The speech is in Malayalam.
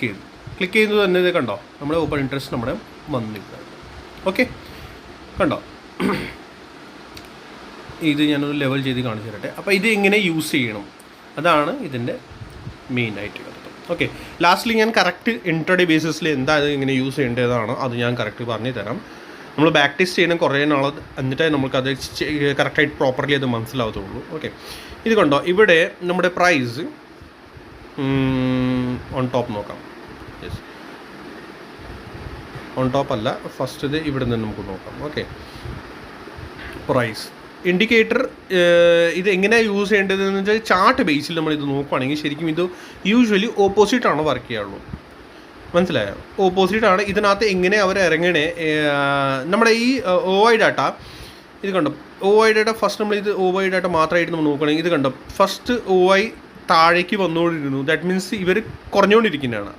ചെയ്തു. ക്ലിക്ക് ചെയ്യുന്നത് തന്നെ ഇത് കണ്ടോ, നമ്മുടെ ഓപ്പൺ ഇൻട്രസ്റ്റ് നമ്മുടെ വന്നിരിക്കുന്നത്. ഓക്കെ, കണ്ടോ? ഇത് ഞാനൊരു ലെവൽ ചെയ്ത് കാണിച്ചു തരട്ടെ. അപ്പോൾ ഇത് എങ്ങനെ യൂസ് ചെയ്യണം, അതാണ് ഇതിൻ്റെ മെയിനായിട്ട് വരുന്നത്. ഓക്കെ, ലാസ്റ്റ്ലി ഞാൻ കറക്റ്റ് ഇൻട്രഡേ ബേസിസിൽ എന്താ ഇത് ഇങ്ങനെ യൂസ് ചെയ്യേണ്ടതാണ് അത് ഞാൻ കറക്റ്റ് പറഞ്ഞു തരാം. നമ്മൾ ബാക്ക് ടെസ്റ്റ് ചെയ്യണം കുറേ നാൾ, എന്നിട്ടേ നമുക്കത് കറക്റ്റായിട്ട് പ്രോപ്പർലി അത് മനസ്സിലാവത്തുള്ളൂ. ഓക്കെ, ഇത് കണ്ടോ, ഇവിടെ നമ്മുടെ പ്രൈസ് ഓൺ ടോപ്പ് നോക്കാം. യെസ്, ഓൺ ടോപ്പ് അല്ല, ഫസ്റ്റ് ഇത് ഇവിടെ നിന്ന് നമുക്ക് നോക്കാം. ഓക്കെ, പ്രൈസ് ഇൻഡിക്കേറ്റർ ഇത് എങ്ങനെയാണ് യൂസ് ചെയ്യേണ്ടതെന്ന് വെച്ചാൽ ചാർട്ട് ബേസിൽ നമ്മളിത് നോക്കുകയാണെങ്കിൽ ശരിക്കും ഇത് യൂഷ്വലി ഓപ്പോസിറ്റാണ് വർക്ക് ചെയ്യാറുള്ളൂ. മനസ്സിലായോ? ഓപ്പോസിറ്റാണ്. ഇതിനകത്ത് എങ്ങനെ അവർ ഇറങ്ങണേ, നമ്മുടെ ഈ OI ഡാറ്റ ഇത് കണ്ടോ, OI ഡാറ്റ ഫസ്റ്റ് നമ്മൾ ഇത് OI ഡാറ്റ മാത്രമായിട്ട് നമ്മൾ നോക്കുകയാണെങ്കിൽ ഇത് കണ്ടോ, ഫസ്റ്റ് OI താഴേക്ക് വന്നുകൊണ്ടിരുന്നു. ദാറ്റ് മീൻസ് ഇവർ കുറഞ്ഞുകൊണ്ടിരിക്കുന്നതാണ്.